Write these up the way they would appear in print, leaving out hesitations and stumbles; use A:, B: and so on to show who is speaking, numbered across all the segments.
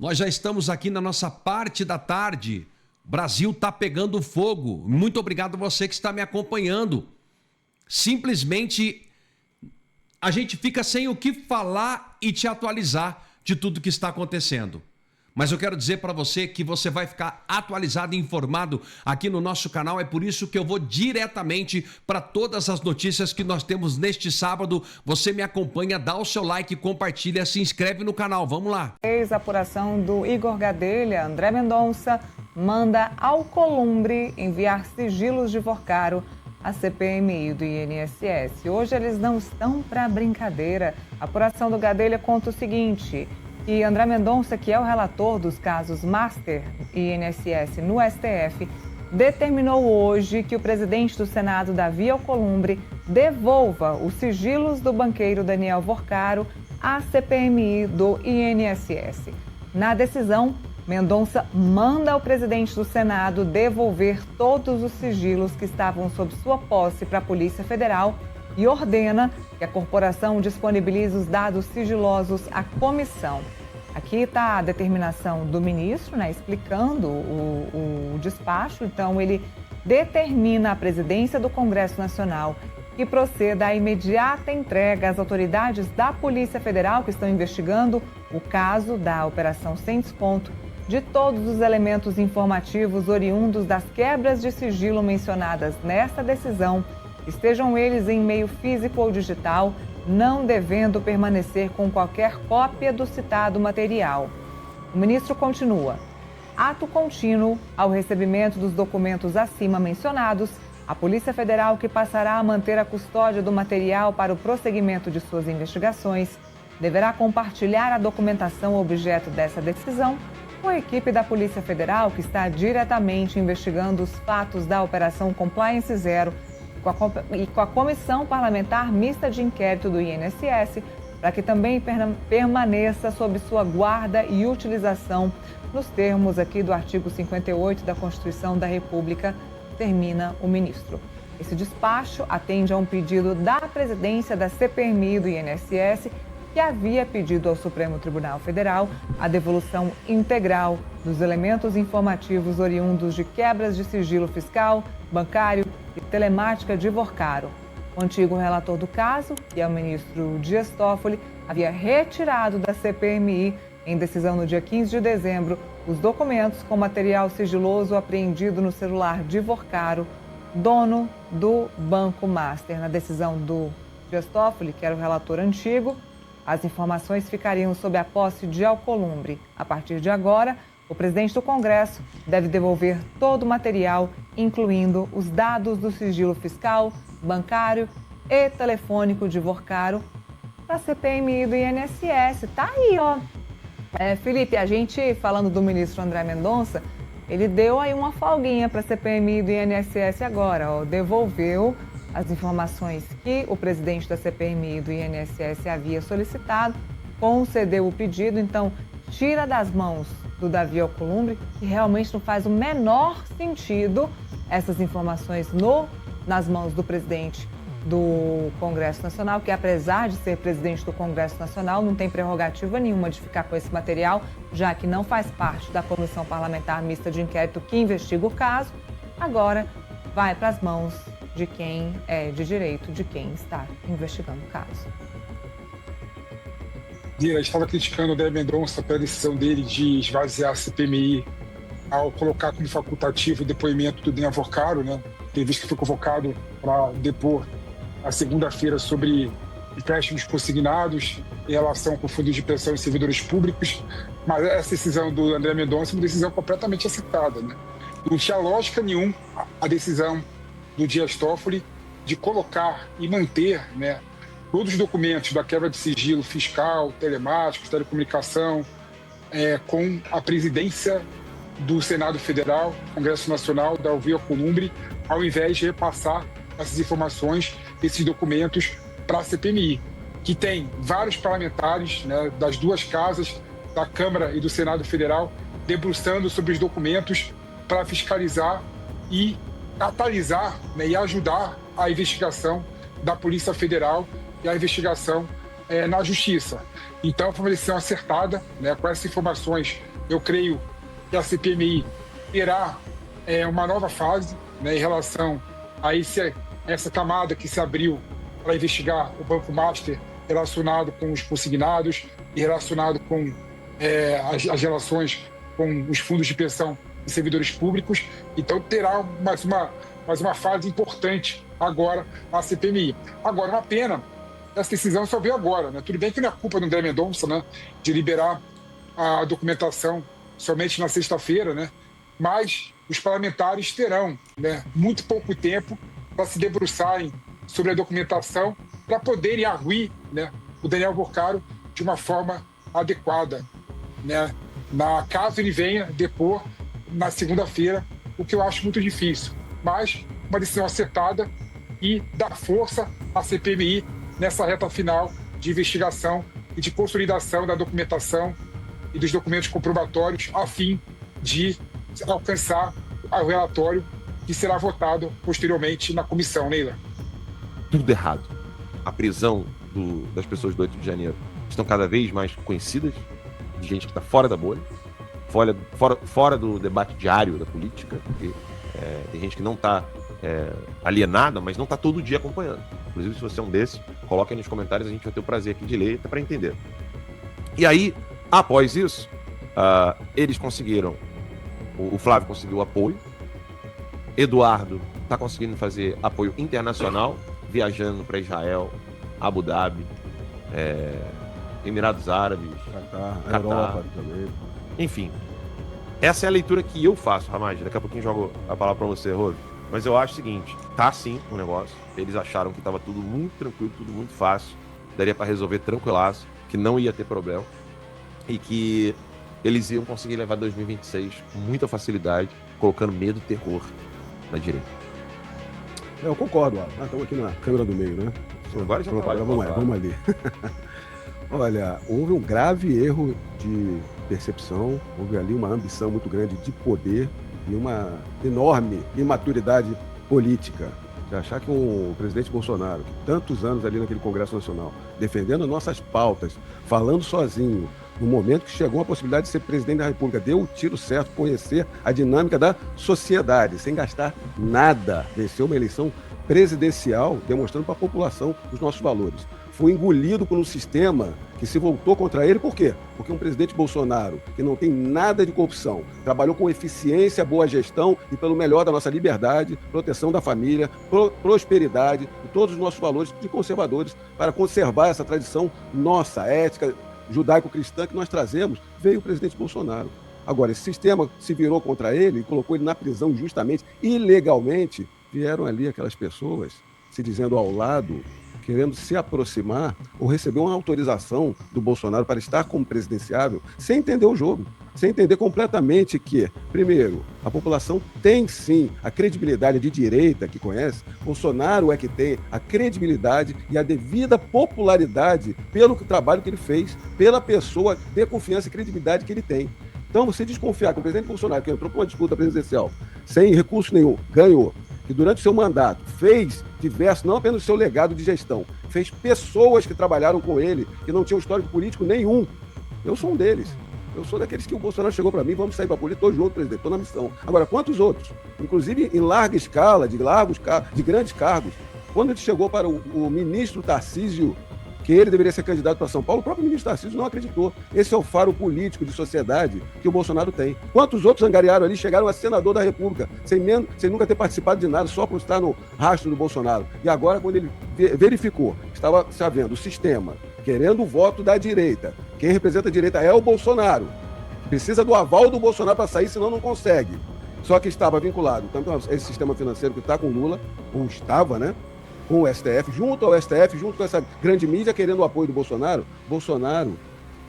A: Nós já estamos aqui na nossa parte da tarde. O Brasil está pegando fogo. Muito obrigado a você que está me acompanhando. Simplesmente a gente fica sem o que falar e te atualizar de tudo que está acontecendo. Mas eu quero dizer para você que você vai ficar atualizado e informado aqui no nosso canal. É por isso que eu vou diretamente para todas as notícias que nós temos neste sábado. Você me acompanha, dá o seu like, compartilha, se inscreve no canal. Vamos lá.
B: Ex-apuração do Igor Gadelha, André Mendonça manda Alcolumbre enviar sigilos de Vorcaro à CPMI do INSS. Hoje eles não estão para brincadeira. A apuração do Gadelha conta o seguinte: que André Mendonça, que é o relator dos casos Master e INSS no STF, determinou hoje que o presidente do Senado, Davi Alcolumbre, devolva os sigilos do banqueiro Daniel Vorcaro à CPMI do INSS. Na decisão, Mendonça manda ao presidente do Senado devolver todos os sigilos que estavam sob sua posse para a Polícia Federal e ordena que a corporação disponibilize os dados sigilosos à comissão. Aqui está a determinação do ministro, explicando o despacho. Então, ele determina à presidência do Congresso Nacional que proceda à imediata entrega às autoridades da Polícia Federal que estão investigando o caso da Operação Sem Desconto de todos os elementos informativos oriundos das quebras de sigilo mencionadas nesta decisão, estejam eles em meio físico ou digital, não devendo permanecer com qualquer cópia do citado material. O ministro continua: ato contínuo ao recebimento dos documentos acima mencionados, a Polícia Federal, que passará a manter a custódia do material para o prosseguimento de suas investigações, deverá compartilhar a documentação objeto dessa decisão com a equipe da Polícia Federal, que está diretamente investigando os fatos da Operação Compliance Zero e com a Comissão Parlamentar Mista de Inquérito do INSS, para que também permaneça sob sua guarda e utilização nos termos aqui do artigo 58 da Constituição da República, termina o ministro. Esse despacho atende a um pedido da presidência da CPMI do INSS, que havia pedido ao Supremo Tribunal Federal a devolução integral dos elementos informativos oriundos de quebras de sigilo fiscal, bancário e telemática de Vorcaro. O antigo relator do caso, que é o ministro Dias Toffoli, havia retirado da CPMI, em decisão no dia 15 de dezembro, os documentos com material sigiloso apreendido no celular de Vorcaro, dono do Banco Master. Na decisão do Dias Toffoli, que era o relator antigo, as informações ficariam sob a posse de Alcolumbre. A partir de agora, o presidente do Congresso deve devolver todo o material, incluindo os dados do sigilo fiscal, bancário e telefônico de Vorcaro, para a CPMI do INSS. Tá aí, ó. Felipe, a gente, falando do ministro André Mendonça, ele deu aí uma folguinha para a CPMI do INSS agora, ó. Devolveu as informações que o presidente da CPMI do INSS havia solicitado, concedeu o pedido, então tira das mãos do Davi Alcolumbre, que realmente não faz o menor sentido essas informações nas mãos do presidente do Congresso Nacional, que apesar de ser presidente do Congresso Nacional, não tem prerrogativa nenhuma de ficar com esse material, já que não faz parte da Comissão Parlamentar Mista de Inquérito que investiga o caso. Agora vai para as mãos de quem é de direito, de quem está investigando o caso.
C: Dira, estava criticando o André Mendonça pela decisão dele de esvaziar a CPMI ao colocar como facultativo o depoimento do Daniel Vorcaro, Previsto que foi convocado para depor a segunda-feira sobre empréstimos consignados em relação com fundos de pensão e servidores públicos. Mas essa decisão do André Mendonça é uma decisão completamente acertada, Não tinha lógica nenhuma a decisão do Dias Toffoli de colocar e manter, todos os documentos da quebra de sigilo fiscal, telemático, telecomunicação, com a presidência do Senado Federal, Congresso Nacional, da Davi Alcolumbre, ao invés de repassar essas informações, esses documentos para a CPMI, que tem vários parlamentares, das duas casas, da Câmara e do Senado Federal, debruçando sobre os documentos para fiscalizar e catalisar e ajudar a investigação da Polícia Federal e a investigação na justiça. Então, foi uma decisão acertada, né? Com essas informações, eu creio que a CPMI terá uma nova fase, né, em relação a essa camada que se abriu para investigar o Banco Master relacionado com os consignados e relacionado com as relações com os fundos de pensão de servidores públicos. Então, terá mais uma fase importante agora a CPMI. Agora, uma pena, essa decisão só veio agora, né? Tudo bem que não é culpa do André Mendonça, né, de liberar a documentação somente na sexta-feira, né? Mas os parlamentares terão, né, muito pouco tempo para se debruçarem sobre a documentação para poderem arguir, né, o Daniel Porcaro de uma forma adequada, né, caso ele venha depor na segunda-feira, o que eu acho muito difícil. Mas uma decisão acertada e dá força à CPMI nessa reta final de investigação e de consolidação da documentação e dos documentos comprobatórios a fim de alcançar o relatório que será votado posteriormente na comissão, Neila.
D: Tudo errado. A prisão das pessoas do 8 de janeiro estão cada vez mais conhecidas, de gente que está fora da bolha, fora do debate diário da política, porque tem gente que não está alienada, mas não está todo dia acompanhando. Inclusive, se você é um desses, coloque aí nos comentários, a gente vai ter o prazer aqui de ler, até para entender. E aí, após isso, eles conseguiram, o Flávio conseguiu apoio, Eduardo está conseguindo fazer apoio internacional, viajando para Israel, Abu Dhabi, Emirados Árabes, Catar,
E: Europa também.
D: Enfim, essa é a leitura que eu faço, Ramad. Daqui a pouquinho jogo a palavra para você, Rô. Mas eu acho o seguinte, tá sim o negócio, eles acharam que estava tudo muito tranquilo, tudo muito fácil, daria para resolver tranquilaço, que não ia ter problema, e que eles iam conseguir levar 2026 com muita facilidade, colocando medo e terror na direita.
E: Eu concordo, estamos aqui na câmera do meio, né?
D: Agora já
E: vamos ali. Olha, houve um grave erro de percepção, houve ali uma ambição muito grande de poder e uma enorme imaturidade política. De achar que o presidente Bolsonaro, que tantos anos ali naquele Congresso Nacional, defendendo nossas pautas, falando sozinho, no momento que chegou a possibilidade de ser presidente da República, deu o tiro certo, conhecer a dinâmica da sociedade, sem gastar nada, venceu uma eleição presidencial, demonstrando para a população os nossos valores. Foi engolido por um sistema que se voltou contra ele. Por quê? Porque um presidente Bolsonaro, que não tem nada de corrupção, trabalhou com eficiência, boa gestão e pelo melhor da nossa liberdade, proteção da família, prosperidade e todos os nossos valores de conservadores para conservar essa tradição nossa, ética, judaico-cristã que nós trazemos, veio o presidente Bolsonaro. Agora, esse sistema se virou contra ele e colocou ele na prisão justamente, ilegalmente. Vieram ali aquelas pessoas se dizendo ao lado, querendo se aproximar ou receber uma autorização do Bolsonaro para estar como presidenciável, sem entender o jogo, sem entender completamente que, primeiro, a população tem sim a credibilidade de direita que conhece, Bolsonaro é que tem a credibilidade e a devida popularidade pelo trabalho que ele fez, pela pessoa de confiança e credibilidade que ele tem. Então, você desconfiar que o presidente Bolsonaro, que entrou para uma disputa presidencial sem recurso nenhum, ganhou, que durante o seu mandato fez diversos, não apenas o seu legado de gestão, fez pessoas que trabalharam com ele, que não tinham histórico político nenhum. Eu sou um deles. Eu sou daqueles que o Bolsonaro chegou para mim, vamos sair para a política, estou junto, presidente, estou na missão. Agora, quantos outros? Inclusive em larga escala, de grandes cargos. Quando ele chegou para o ministro Tarcísio, que ele deveria ser candidato para São Paulo, o próprio ministro Tarcísio não acreditou. Esse é o faro político de sociedade que o Bolsonaro tem. Quantos outros angariaram ali, chegaram a senador da República, sem nunca ter participado de nada, só por estar no rastro do Bolsonaro. E agora, quando ele verificou que estava havendo o sistema querendo o voto da direita, quem representa a direita é o Bolsonaro, precisa do aval do Bolsonaro para sair, senão não consegue. Só que estava vinculado tanto a esse sistema financeiro que está com Lula, ou estava, né? Com o STF, junto ao STF, junto com essa grande mídia querendo o apoio do Bolsonaro, Bolsonaro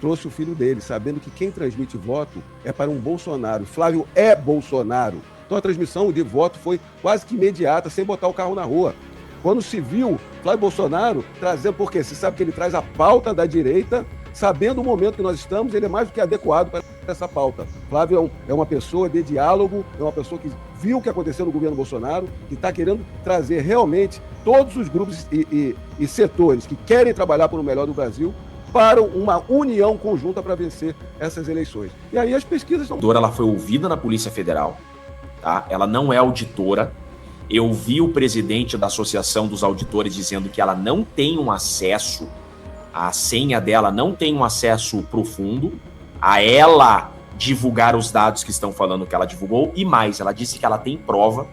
E: trouxe o filho dele, sabendo que quem transmite voto é para um Bolsonaro. Flávio é Bolsonaro. Então a transmissão de voto foi quase que imediata, sem botar o carro na rua. Quando se viu Flávio Bolsonaro trazendo, porque se sabe que ele traz a pauta da direita, sabendo o momento que nós estamos, ele é mais do que adequado para essa pauta. Flávio é uma pessoa de diálogo, é uma pessoa que viu o que aconteceu no governo Bolsonaro, que está querendo trazer realmente todos os grupos e setores que querem trabalhar por um melhor do Brasil para uma união conjunta para vencer essas eleições. E aí as pesquisas estão...
F: Ela foi ouvida na Polícia Federal, tá? Ela não é auditora. Eu vi o presidente da Associação dos Auditores dizendo que ela não tem um acesso, a senha dela não tem um acesso profundo a ela divulgar os dados que estão falando que ela divulgou, e mais, ela disse que ela tem prova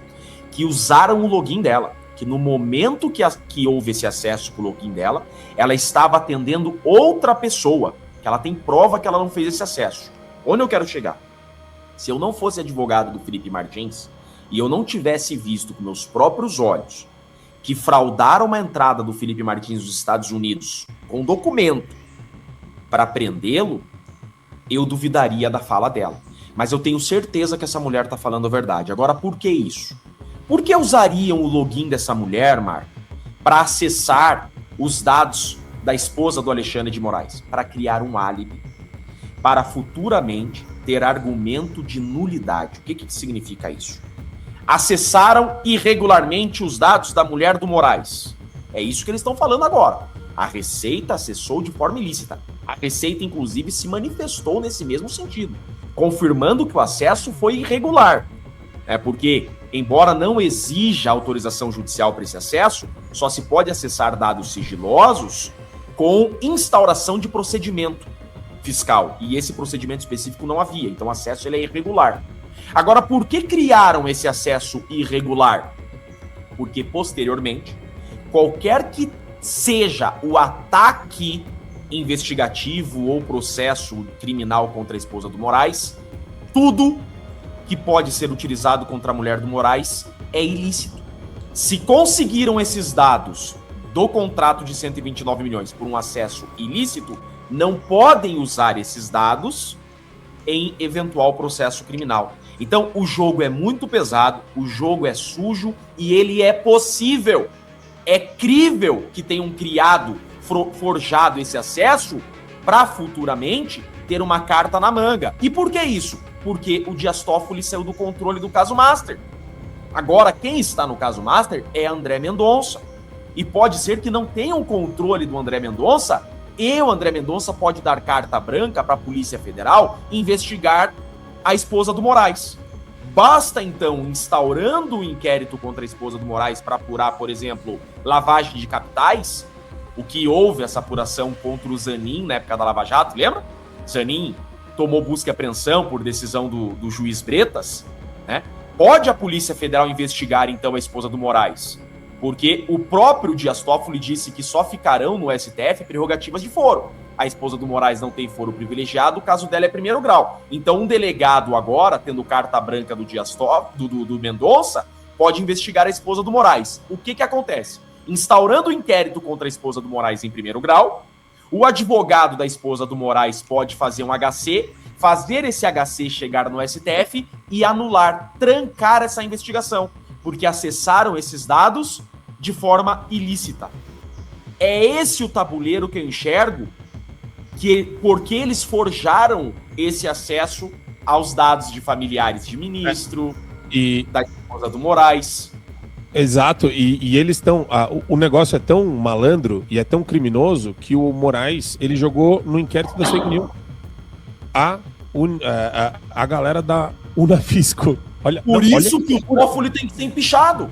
F: que usaram o login dela, que no momento que houve esse acesso com o login dela, ela estava atendendo outra pessoa, que ela tem prova que ela não fez esse acesso. Onde eu quero chegar? Se eu não fosse advogado do Felipe Martins, e eu não tivesse visto com meus próprios olhos que fraudaram uma entrada do Felipe Martins nos Estados Unidos com documento para prendê-lo, eu duvidaria da fala dela. Mas eu tenho certeza que essa mulher está falando a verdade. Agora, por que isso? Por que usariam o login dessa mulher, Marco, para acessar os dados da esposa do Alexandre de Moraes? Para criar um álibi, para futuramente ter argumento de nulidade. O que significa isso? Acessaram irregularmente os dados da mulher do Moraes. É isso que eles estão falando agora. A Receita acessou de forma ilícita. A Receita, inclusive, se manifestou nesse mesmo sentido, confirmando que o acesso foi irregular. Porque, embora não exija autorização judicial para esse acesso, só se pode acessar dados sigilosos com instauração de procedimento fiscal. E esse procedimento específico não havia, então o acesso ele é irregular. Agora, por que criaram esse acesso irregular? Porque, posteriormente, qualquer que seja o ataque investigativo ou processo criminal contra a esposa do Moraes, tudo que pode ser utilizado contra a mulher do Moraes é ilícito. Se conseguiram esses dados do contrato de 129 milhões por um acesso ilícito, não podem usar esses dados em eventual processo criminal. Então, o jogo é muito pesado, o jogo é sujo e ele é possível. É crível que tenham criado, forjado esse acesso para futuramente ter uma carta na manga. E por que isso? Porque o Dias Toffoli saiu do controle do caso Master. Agora, quem está no caso Master é André Mendonça. E pode ser que não tenham controle do André Mendonça, e o André Mendonça pode dar carta branca para a Polícia Federal investigar a esposa do Moraes. Basta, então, instaurando o inquérito contra a esposa do Moraes para apurar, por exemplo, lavagem de capitais, o que houve essa apuração contra o Zanin na época da Lava Jato, lembra? Zanin tomou busca e apreensão por decisão do juiz Bretas, né? Pode a Polícia Federal investigar, então, a esposa do Moraes? Porque o próprio Dias Toffoli disse que só ficarão no STF prerrogativas de foro. A esposa do Moraes não tem foro privilegiado, o caso dela é primeiro grau. Então, um delegado agora, tendo carta branca do Dias Toffoli, do Mendonça, pode investigar a esposa do Moraes. O que acontece? Instaurando o inquérito contra a esposa do Moraes em primeiro grau, o advogado da esposa do Moraes pode fazer um HC, fazer esse HC chegar no STF e anular, trancar essa investigação, porque acessaram esses dados de forma ilícita. É esse o tabuleiro que eu enxergo, porque eles forjaram esse acesso aos dados de familiares de ministro e da esposa do Moraes.
G: Exato, e eles estão... O negócio é tão malandro e é tão criminoso que o Moraes, ele jogou no inquérito da fake news a galera da Unafisco.
F: Por isso que o Toffoli tem que ser empichado.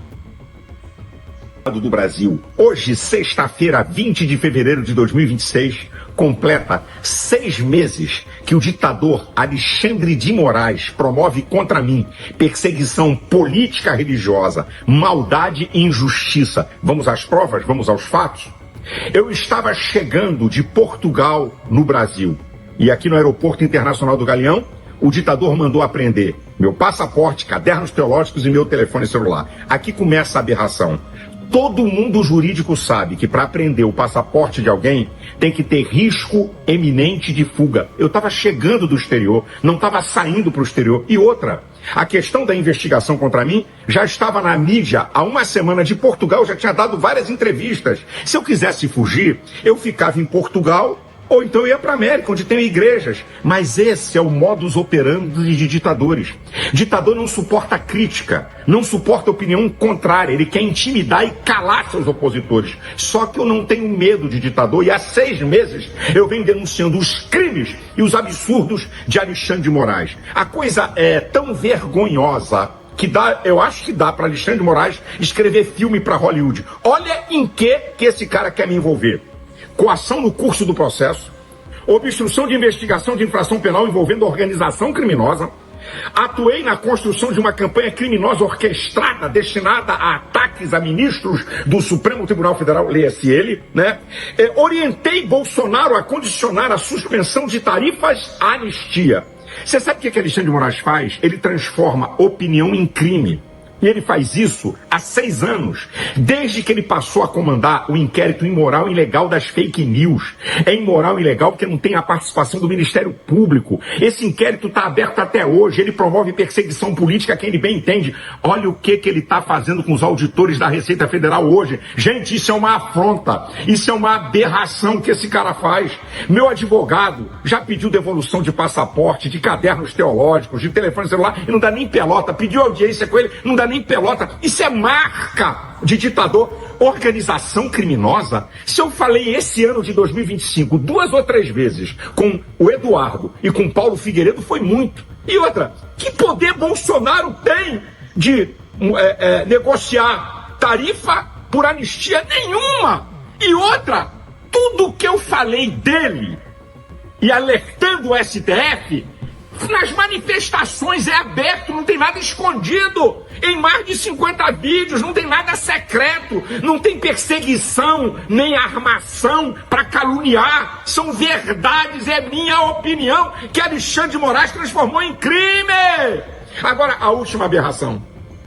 H: Do Brasil. Hoje, sexta-feira, 20 de fevereiro de 2026, completa 6 meses que o ditador Alexandre de Moraes promove contra mim perseguição política religiosa, maldade e injustiça. Vamos às provas? Vamos aos fatos? Eu estava chegando de Portugal no Brasil e aqui no Aeroporto Internacional do Galeão, o ditador mandou apreender meu passaporte, cadernos teológicos e meu telefone celular. Aqui começa a aberração. Todo mundo jurídico sabe que para apreender o passaporte de alguém tem que ter risco eminente de fuga. Eu estava chegando do exterior, não estava saindo para o exterior. E outra, a questão da investigação contra mim já estava na mídia há uma semana de Portugal, já tinha dado várias entrevistas. Se eu quisesse fugir, eu ficava em Portugal Ou então eu ia para a América, onde tem igrejas. Mas esse é o modus operandi de ditadores. Ditador não suporta crítica, não suporta opinião contrária. Ele quer intimidar e calar seus opositores. Só que eu não tenho medo de ditador. E há 6 meses eu venho denunciando os crimes e os absurdos de Alexandre de Moraes. A coisa é tão vergonhosa que eu acho que dá para Alexandre de Moraes escrever filme para Hollywood. Olha em que esse cara quer me envolver. Coação no curso do processo, obstrução de investigação de infração penal envolvendo organização criminosa, atuei na construção de uma campanha criminosa orquestrada destinada a ataques a ministros do Supremo Tribunal Federal, leia-se ele, né? Orientei Bolsonaro a condicionar a suspensão de tarifas à anistia. Você sabe o que Alexandre de Moraes faz? Ele transforma opinião em crime. E ele faz isso há 6 anos, desde que ele passou a comandar o inquérito imoral e ilegal das fake news. É imoral e ilegal porque não tem a participação do Ministério Público. Esse inquérito está aberto até hoje, ele promove perseguição política a quem ele bem entende. Olha o que ele está fazendo com os auditores da Receita Federal hoje. Gente, isso é uma afronta, isso é uma aberração que esse cara faz. Meu advogado já pediu devolução de passaporte, de cadernos teológicos, de telefone celular, e não dá nem pelota, pediu audiência com ele, não dá nem pelota. Isso é marca de ditador. Organização criminosa. Se eu falei esse ano de 2025 2 ou 3 vezes com o Eduardo e com Paulo Figueiredo, foi muito. E outra, que poder Bolsonaro tem de negociar tarifa por anistia? Nenhuma. E outra, tudo que eu falei dele e alertando o STF nas manifestações é aberto, não tem nada escondido. Em mais de 50 vídeos, não tem nada secreto, não tem perseguição, nem armação para caluniar. São verdades, é minha opinião, que Alexandre de Moraes transformou em crime. Agora, a última aberração.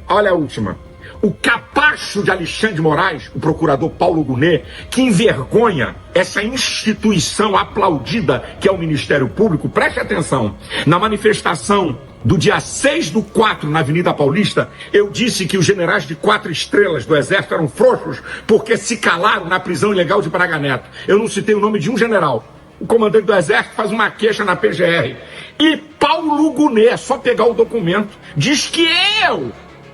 H: Olha a última. O capacho de Alexandre de Moraes, o procurador Paulo Gonet, que envergonha essa instituição aplaudida que é o Ministério Público, preste atenção, na manifestação do dia 6/4 na Avenida Paulista, eu disse que os generais de 4 estrelas do Exército eram frouxos porque se calaram na prisão ilegal de Braga Neto. Eu não citei o nome de um general. O comandante do Exército faz uma queixa na PGR. E Paulo Gonet, é só pegar o documento, diz que eu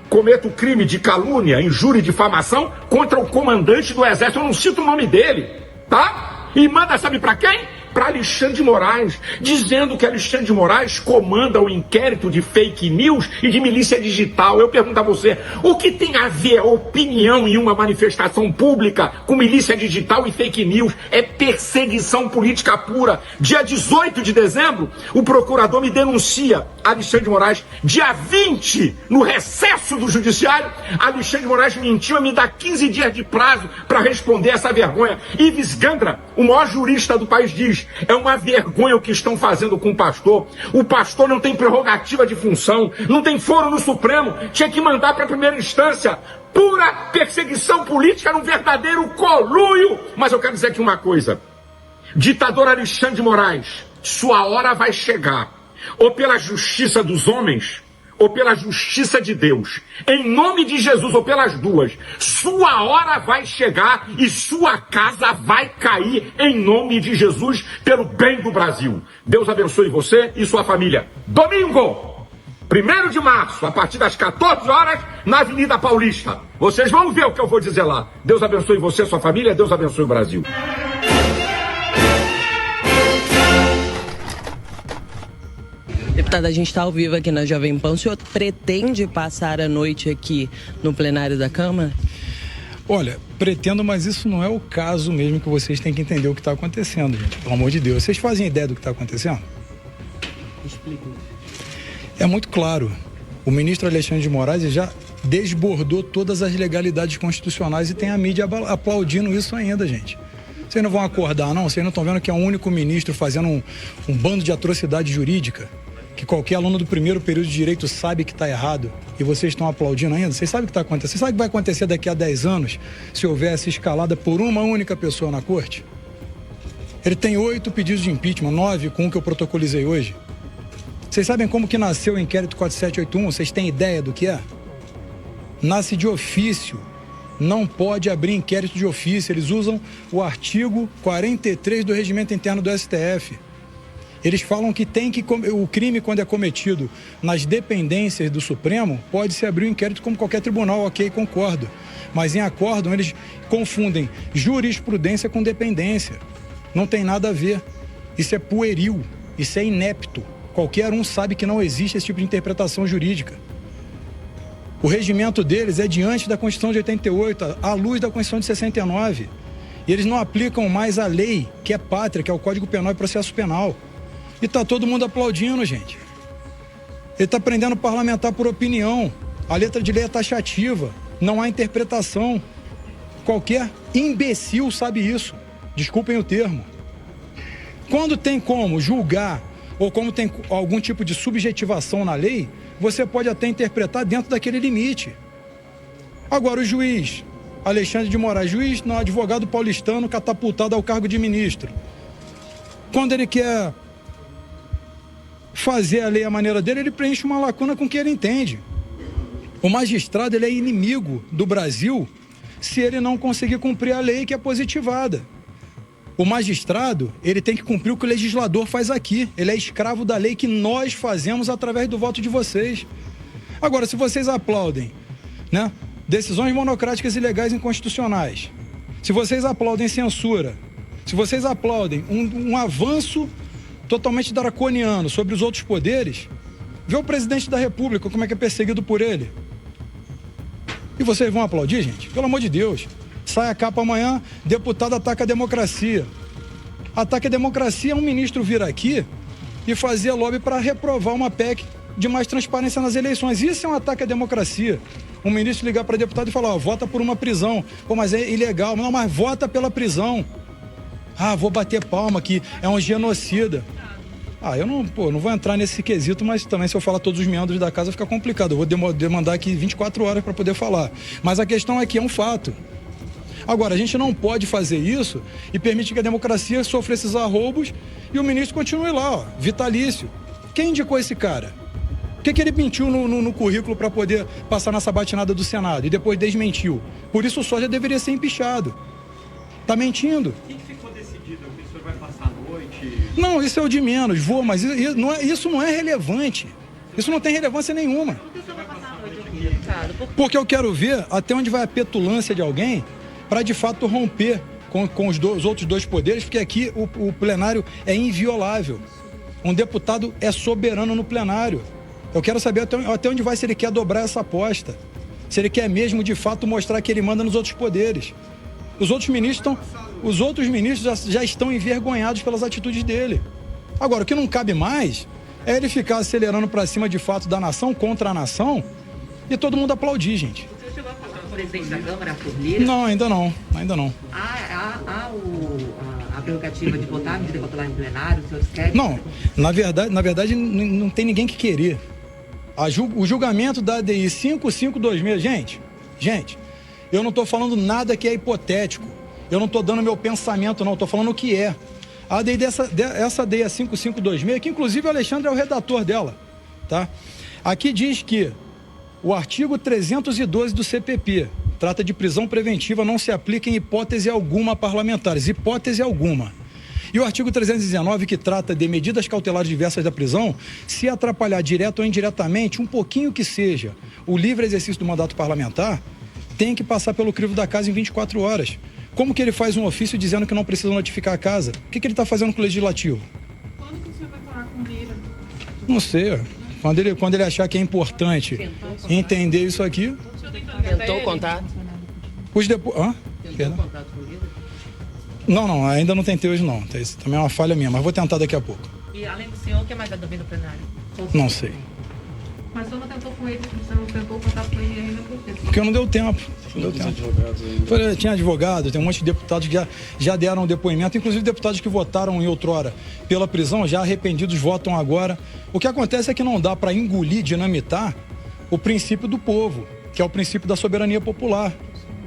H: cometo crime de calúnia, injúria e difamação contra o comandante do Exército. Eu não cito o nome dele, tá? E manda, sabe pra quem? Para Alexandre de Moraes, dizendo que Alexandre de Moraes comanda o inquérito de fake news e de milícia digital. Eu pergunto a você, o que tem a ver a opinião em uma manifestação pública com milícia digital e fake news? É perseguição política pura. Dia 18 de dezembro, o procurador me denuncia, Alexandre de Moraes. Dia 20, no recesso do judiciário, Alexandre de Moraes mentiu e me dá 15 dias de prazo para responder essa vergonha. Ives Gandra, o maior jurista do país, diz: é uma vergonha o que estão fazendo com o pastor. O pastor não tem prerrogativa de função, não tem foro no Supremo, tinha que mandar para a primeira instância. Pura perseguição política num verdadeiro conluio. Mas eu quero dizer aqui uma coisa. Ditador Alexandre de Moraes, sua hora vai chegar. Ou pela justiça dos homens, ou pela justiça de Deus, em nome de Jesus, ou pelas duas, sua hora vai chegar e sua casa vai cair em nome de Jesus, pelo bem do Brasil. Deus abençoe você e sua família. Domingo, 1º de março, a partir das 14 horas, na Avenida Paulista. Vocês vão ver o que eu vou dizer lá. Deus abençoe você e sua família, Deus abençoe o Brasil.
I: Deputada, a gente está ao vivo aqui na Jovem Pan. O senhor pretende passar a noite aqui no plenário da Câmara?
J: Olha, pretendo, mas isso não é o caso mesmo, que vocês têm que entender o que está acontecendo, gente. Pelo amor de Deus. Vocês fazem ideia do que está acontecendo?
I: Explica.
J: É muito claro. O ministro Alexandre de Moraes já desbordou todas as legalidades constitucionais e tem a mídia aplaudindo isso ainda, gente. Vocês não vão acordar, não? Vocês não estão vendo que é o único ministro fazendo um bando de atrocidade jurídica? Que qualquer aluno do primeiro período de direito sabe que está errado e vocês estão aplaudindo ainda? Vocês sabem o que está acontecendo? Vocês sabem o que vai acontecer daqui a 10 anos se houver essa escalada por uma única pessoa na corte? Ele tem 8 pedidos de impeachment, 9 com o que eu protocolizei hoje. Vocês sabem como que nasceu o inquérito 4781? Vocês têm ideia do que é? Nasce de ofício não pode abrir inquérito de ofício. Eles usam o artigo 43 do Regimento Interno do STF. Eles falam que o crime, quando é cometido nas dependências do Supremo, pode-se abrir um inquérito como qualquer tribunal, ok, concordo. Mas em acórdão, eles confundem jurisprudência com dependência. Não tem nada a ver. Isso é pueril, isso é inepto. Qualquer um sabe que não existe esse tipo de interpretação jurídica. O regimento deles é diante da Constituição de 88, à luz da Constituição de 69. E eles não aplicam mais a lei, que é pátria, que é o Código Penal e Processo Penal. E está todo mundo aplaudindo, gente. Ele está prendendo parlamentar por opinião. A letra de lei é taxativa. Não há interpretação. Qualquer imbecil sabe isso. Desculpem o termo. Quando tem como julgar ou como tem algum tipo de subjetivação na lei, você pode até interpretar dentro daquele limite. Agora, o juiz Alexandre de Moraes, juiz, não, advogado paulistano catapultado ao cargo de ministro. Quando ele quer fazer a lei à maneira dele, ele preenche uma lacuna com o que ele entende. O magistrado, ele é inimigo do Brasil se ele não conseguir cumprir a lei que é positivada. O magistrado, ele tem que cumprir o que o legislador faz aqui. Ele é escravo da lei que nós fazemos através do voto de vocês. Agora, se vocês aplaudem, né, decisões monocráticas e ilegais inconstitucionais, se vocês aplaudem censura, se vocês aplaudem um avanço totalmente draconiano sobre os outros poderes, vê o presidente da República, como é que é perseguido por ele. E vocês vão aplaudir, gente? Pelo amor de Deus. Sai a capa amanhã, deputado ataca a democracia. Ataque a democracia é um ministro vir aqui e fazer lobby para reprovar uma PEC de mais transparência nas eleições. Isso é um ataque à democracia. Um ministro ligar para deputado e falar, ó, vota por uma prisão. Pô, mas é ilegal. Não, mas vota pela prisão. Ah, vou bater palma que é um genocida. Ah, eu não vou entrar nesse quesito, mas também se eu falar todos os meandros da casa fica complicado. Eu vou demandar aqui 24 horas para poder falar. Mas a questão é que é um fato. Agora, a gente não pode fazer isso e permitir que a democracia sofra esses arroubos e o ministro continue lá, ó, vitalício. Quem indicou esse cara? O que ele mentiu no currículo para poder passar na sabatinada do Senado e depois desmentiu? Por isso o Soja deveria ser empichado. Tá mentindo.
K: O que ficou decidido? O senhor vai passar a noite?
J: Não, isso é o de menos, mas isso não é relevante. Isso não tem relevância nenhuma.
K: Por que o senhor vai passar a noite aqui, Ricardo?
J: Porque eu quero ver até onde vai a petulância de alguém para de fato romper com os outros dois poderes, porque aqui o plenário é inviolável. Um deputado é soberano no plenário. Eu quero saber até onde vai, se ele quer dobrar essa aposta. Se ele quer mesmo, de fato, mostrar que ele manda nos outros poderes. Os outros ministros já estão envergonhados pelas atitudes dele. Agora, o que não cabe mais é ele ficar acelerando para cima, de fato, da nação, contra a nação, e todo mundo aplaudir, gente.
K: Você chegou a falar com o presidente da Câmara, Arthur Lira?
J: Não, ainda não.
K: Há a prerrogativa de votar, de votar lá em plenário, os senhores querem?
J: Não, na verdade não tem ninguém que querer. O julgamento da ADI 5526, gente, eu não estou falando nada que é hipotético. Eu não estou dando meu pensamento, não. Estou falando o que é. A ADI essa ADI é 5526, que inclusive o Alexandre é o redator dela, tá? Aqui diz que o artigo 312 do CPP trata de prisão preventiva, não se aplica em hipótese alguma a parlamentares. Hipótese alguma. E o artigo 319, que trata de medidas cautelares diversas da prisão, se atrapalhar direto ou indiretamente, um pouquinho que seja, o livre exercício do mandato parlamentar, tem que passar pelo crivo da casa em 24 horas. Como que ele faz um ofício dizendo que não precisa notificar a casa? O que ele está fazendo com o legislativo?
K: Quando que o senhor vai falar com o Lira?
J: Não sei. Quando ele achar que é importante entender isso aqui...
I: Tentou contato?
J: Tentou
I: contato com o Lira?
J: Não, ainda não tentei hoje não. Isso também é uma falha minha, mas vou tentar daqui a pouco.
K: E além do senhor, o que mais vai dormir no plenário?
J: Não sei.
K: Mas o senhor não tentou com ele, você não tentou contato com ele ainda por quê?
J: Porque não deu tempo. Tinha advogado, tem um monte de deputados que já deram depoimento, inclusive deputados que votaram em outrora pela prisão, já arrependidos votam agora. O que acontece é que não dá para engolir, dinamitar o princípio do povo, que é o princípio da soberania popular.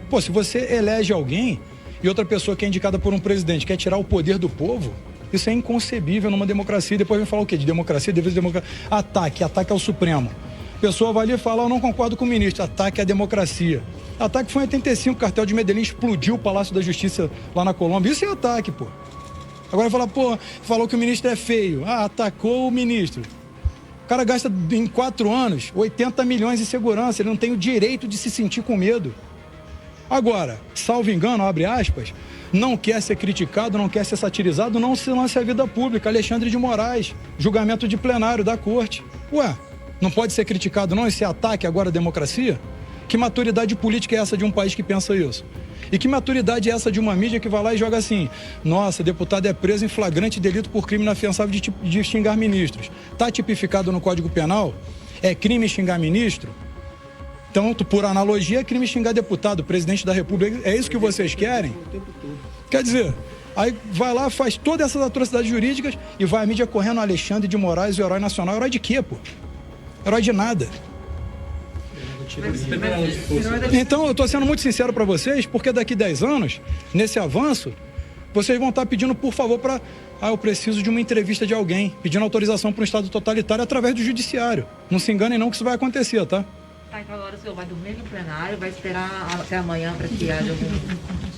J: Pô, se você elege alguém e outra pessoa que é indicada por um presidente quer tirar o poder do povo, isso é inconcebível numa democracia. E depois vem falar o quê? De democracia, defesa de democracia. Ataque ao Supremo. A pessoa vai ali e fala, eu não concordo com o ministro, ataque à democracia. Ataque foi em 85, o cartel de Medellín explodiu o Palácio da Justiça lá na Colômbia. Isso é ataque, pô. Agora fala, pô, falou que o ministro é feio. Ah, atacou o ministro. O cara gasta em 4 anos 80 milhões em segurança, ele não tem o direito de se sentir com medo. Agora, salvo engano, abre aspas, não quer ser criticado, não quer ser satirizado, não se lance à vida pública. Alexandre de Moraes, julgamento de plenário da corte. Ué, não pode ser criticado não esse ataque agora à democracia? Que maturidade política é essa de um país que pensa isso? E que maturidade é essa de uma mídia que vai lá e joga assim, nossa, deputado é preso em flagrante delito por crime inafiançável de xingar ministros. Está tipificado no Código Penal? É crime xingar ministro? Então, por analogia, é crime xingar deputado, presidente da República. É isso que vocês querem? Quer dizer, aí vai lá, faz todas essas atrocidades jurídicas e vai a mídia correndo Alexandre de Moraes, o herói nacional. Herói de quê, pô? Herói de nada. Então, eu tô sendo muito sincero para vocês, porque daqui 10 anos, nesse avanço, vocês vão estar pedindo, por favor, para... eu preciso de uma entrevista de alguém, pedindo autorização para um Estado totalitário através do judiciário. Não se enganem não que isso vai acontecer, tá?
K: Então agora o senhor vai dormir no plenário, vai esperar até amanhã para que haja algum...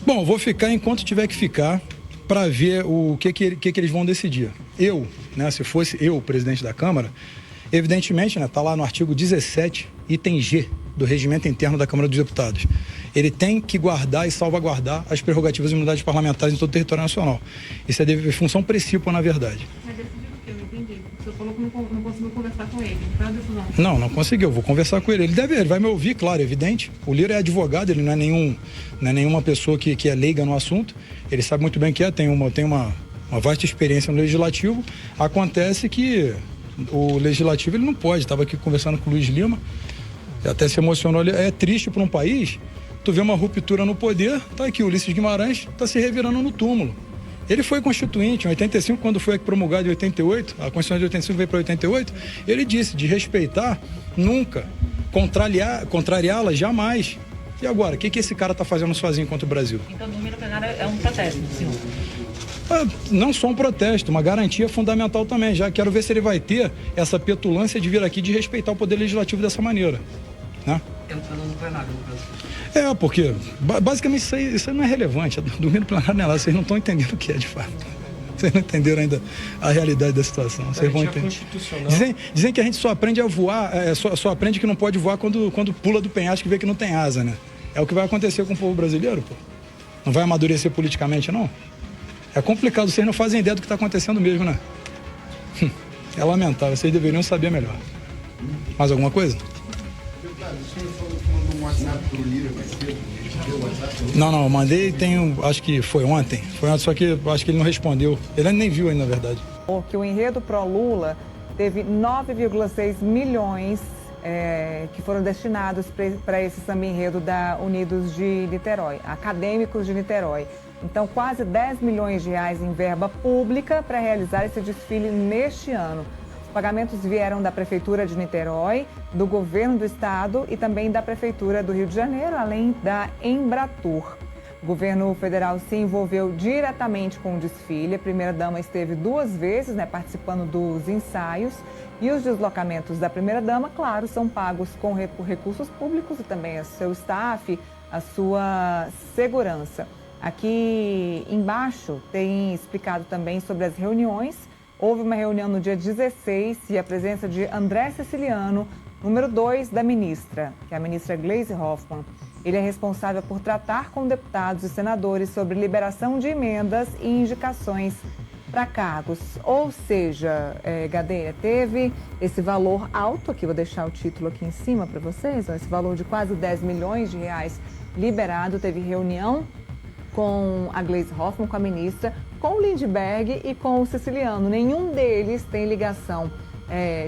J: Bom, eu vou ficar enquanto tiver que ficar para ver o que eles vão decidir. Eu, né, se fosse eu o presidente da Câmara, evidentemente, né, tá lá no artigo 17, item G do regimento interno da Câmara dos Deputados. Ele tem que guardar e salvaguardar as prerrogativas e imunidades parlamentares em todo o território nacional. Isso é função precípua, na verdade.
K: Mas decidiu o que? Eu não entendi. O senhor falou que não conseguiu conversar com ele. Não foi uma decisão?
J: Não conseguiu. Vou conversar com ele. Ele vai me ouvir, claro, evidente. O Lira é advogado, ele não é nenhuma pessoa que é leiga no assunto. Ele sabe muito bem o que é, tem uma vasta experiência no Legislativo. Acontece que o Legislativo ele não pode. Estava aqui conversando com o Luiz Lima, até se emocionou. É triste para um país, tu vê uma ruptura no poder, tá aqui o Ulisses Guimarães, tá se revirando no túmulo. Ele foi constituinte em 85, quando foi promulgado em 88, a Constituição de 85 veio para 88, ele disse de respeitar nunca, contrariá-la jamais. E agora, o que esse cara tá fazendo sozinho contra o Brasil?
K: Então, dormir no plenário é um protesto, senhor?
J: Não só um protesto, uma garantia fundamental também. Já quero ver se ele vai ter essa petulância de vir aqui de respeitar o poder legislativo dessa maneira, né?
K: Entrando no plenário, no caso.
J: Porque basicamente isso aí não é relevante. Dormir no plenário não é lá, vocês não estão entendendo o que é de fato. Vocês não entenderam ainda a realidade da situação. Vocês vão entender. Dizem que a gente só aprende a voar, só aprende que não pode voar quando pula do penhasco e vê que não tem asa, né? É o que vai acontecer com o povo brasileiro, pô. Não vai amadurecer politicamente, não? É complicado, vocês não fazem ideia do que está acontecendo mesmo, né? É lamentável, vocês deveriam saber melhor. Mais alguma coisa? Não, eu mandei, acho que foi ontem, só que acho que ele não respondeu. Ele nem viu ainda, na verdade.
B: Que o enredo pró-Lula teve 9,6 milhões que foram destinados para esse samba-enredo da Unidos de Niterói, acadêmicos de Niterói. Então, quase 10 milhões de reais em verba pública para realizar esse desfile neste ano. Os pagamentos vieram da Prefeitura de Niterói, do Governo do Estado e também da Prefeitura do Rio de Janeiro, além da Embratur. O governo federal se envolveu diretamente com o desfile. A primeira-dama esteve 2 vezes, participando dos ensaios. E os deslocamentos da primeira-dama, claro, são pagos por recursos públicos e também o seu staff, a sua segurança. Aqui embaixo tem explicado também sobre as reuniões. Houve uma reunião no dia 16 e a presença de André Siciliano, número 2 da ministra, que é a ministra Gleisi Hoffmann. Ele é responsável por tratar com deputados e senadores sobre liberação de emendas e indicações para cargos. Ou seja, Gadeira, teve esse valor alto, aqui vou deixar o título aqui em cima para vocês, esse valor de quase 10 milhões de reais liberado, teve reunião com a Gleisi Hoffmann, com a ministra, com o Lindbergh e com o Siciliano. Nenhum deles tem ligação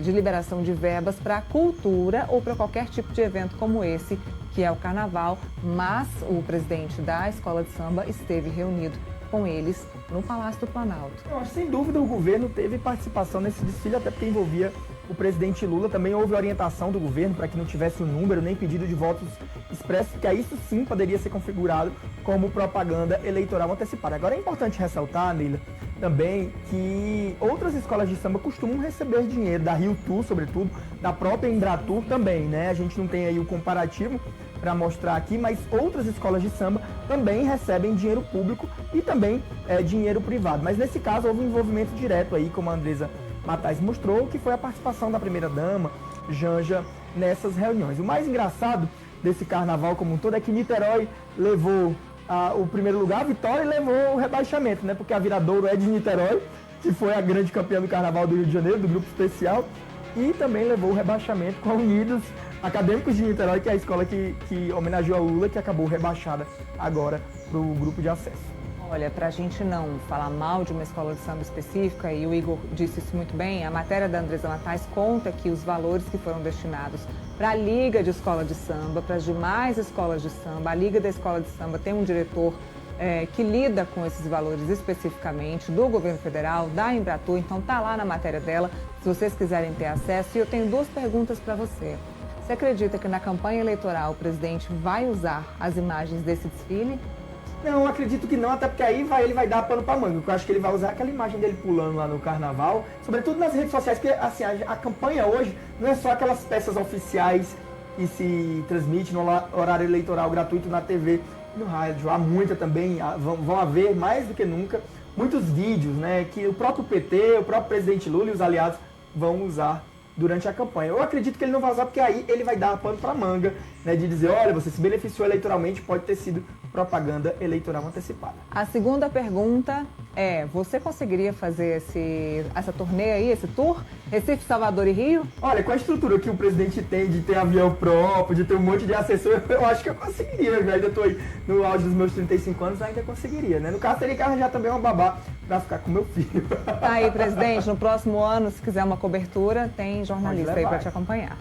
B: de liberação de verbas para cultura ou para qualquer tipo de evento como esse, que é o Carnaval, mas o presidente da Escola de Samba esteve reunido com eles no Palácio do Planalto.
L: Eu acho, sem dúvida, o governo teve participação nesse desfile, até porque envolvia o presidente Lula. Também houve orientação do governo para que não tivesse o número nem pedido de votos expresso, que isso sim poderia ser configurado como propaganda eleitoral antecipada. Agora é importante ressaltar, Neila, também que outras escolas de samba costumam receber dinheiro, da Rio Tour, sobretudo, da própria Embratur também, né? A gente não tem aí o comparativo para mostrar aqui, mas outras escolas de samba também recebem dinheiro público e também dinheiro privado. Mas nesse caso houve um envolvimento direto aí, como a Andresa Matais mostrou, que foi a participação da primeira-dama, Janja, nessas reuniões. O mais engraçado desse carnaval como um todo é que Niterói levou o primeiro lugar, a vitória, e levou o rebaixamento, né? Porque a Viradouro é de Niterói, que foi a grande campeã do carnaval do Rio de Janeiro, do grupo especial, e também levou o rebaixamento com a Unidos Acadêmicos de Niterói, que é a escola que homenageou a Lula, que acabou rebaixada agora para o grupo de acesso.
B: Olha, para a gente não falar mal de uma escola de samba específica, e o Igor disse isso muito bem, a matéria da Andresa Matais conta que os valores que foram destinados para a Liga de Escola de Samba, para as demais escolas de samba, a Liga da Escola de Samba tem um diretor que lida com esses valores especificamente, do governo federal, da Embratur, então tá lá na matéria dela, se vocês quiserem ter acesso. E eu tenho duas perguntas para você. Você acredita que na campanha eleitoral o presidente vai usar as imagens desse desfile?
L: Não, acredito que não, até porque aí ele vai dar pano pra manga. Eu acho que ele vai usar aquela imagem dele pulando lá no carnaval, sobretudo nas redes sociais, porque assim, a campanha hoje não é só aquelas peças oficiais que se transmite no horário eleitoral gratuito na TV e no rádio. Há muita também, vão haver mais do que nunca, muitos vídeos, né, que o próprio PT, o próprio presidente Lula e os aliados vão usar durante a campanha. Eu acredito que ele não vai usar porque aí ele vai dar pano pra manga, né, de dizer, olha, você se beneficiou eleitoralmente, pode ter sido propaganda eleitoral antecipada.
B: A segunda pergunta é, você conseguiria fazer essa turnê aí, esse tour, Recife, Salvador e Rio?
L: Olha, com a estrutura que o presidente tem, de ter avião próprio, de ter um monte de assessor, eu acho que eu conseguiria. Eu ainda estou aí no auge dos meus 35 anos, ainda conseguiria, né? No caso, teria que arranjar também uma babá para ficar com meu filho.
B: Tá aí, presidente, no próximo ano, se quiser uma cobertura, tem jornalista aí para te acompanhar.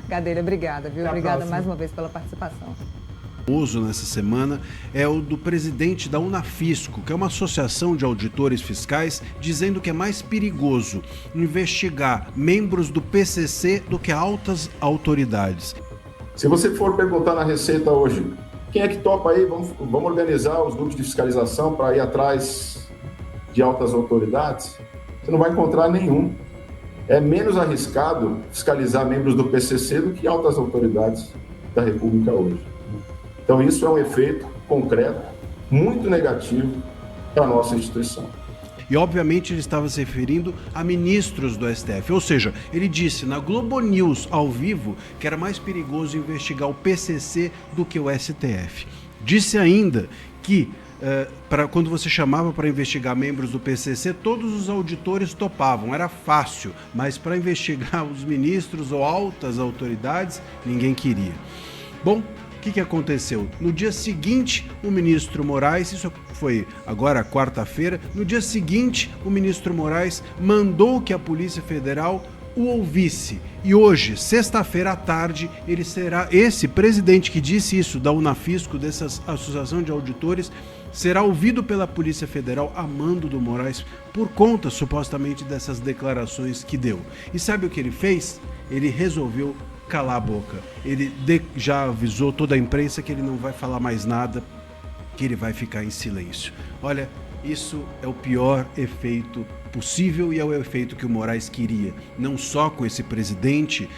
B: Gadelha, obrigada, viu? Obrigada mais uma vez pela participação.
M: Nessa semana é o do presidente da Unafisco, que é uma associação de auditores fiscais, dizendo que é mais perigoso investigar membros do PCC do que altas autoridades.
N: Se você for perguntar na Receita hoje, quem é que topa aí? Vamos organizar os grupos de fiscalização para ir atrás de altas autoridades? Você não vai encontrar nenhum. É menos arriscado fiscalizar membros do PCC do que altas autoridades da República hoje. Então isso é um efeito concreto, muito negativo para a nossa instituição.
M: E obviamente ele estava se referindo a ministros do STF, ou seja, ele disse na Globo News ao vivo que era mais perigoso investigar o PCC do que o STF. Disse ainda que quando você chamava para investigar membros do PCC, todos os auditores topavam, era fácil, mas para investigar os ministros ou altas autoridades, ninguém queria. Bom, o que aconteceu? No dia seguinte, o ministro Moraes, isso foi agora quarta-feira, no dia seguinte, o ministro Moraes mandou que a Polícia Federal o ouvisse. E hoje, sexta-feira à tarde, ele será, esse presidente que disse isso da Unafisco, dessa associação de auditores, será ouvido pela Polícia Federal a mando do Moraes por conta, supostamente, dessas declarações que deu. E sabe o que ele fez? Ele resolveu calar a boca. Ele já avisou toda a imprensa que ele não vai falar mais nada, que ele vai ficar em silêncio. Olha, isso é o pior efeito possível e é o efeito que o Moraes queria, não só com esse presidente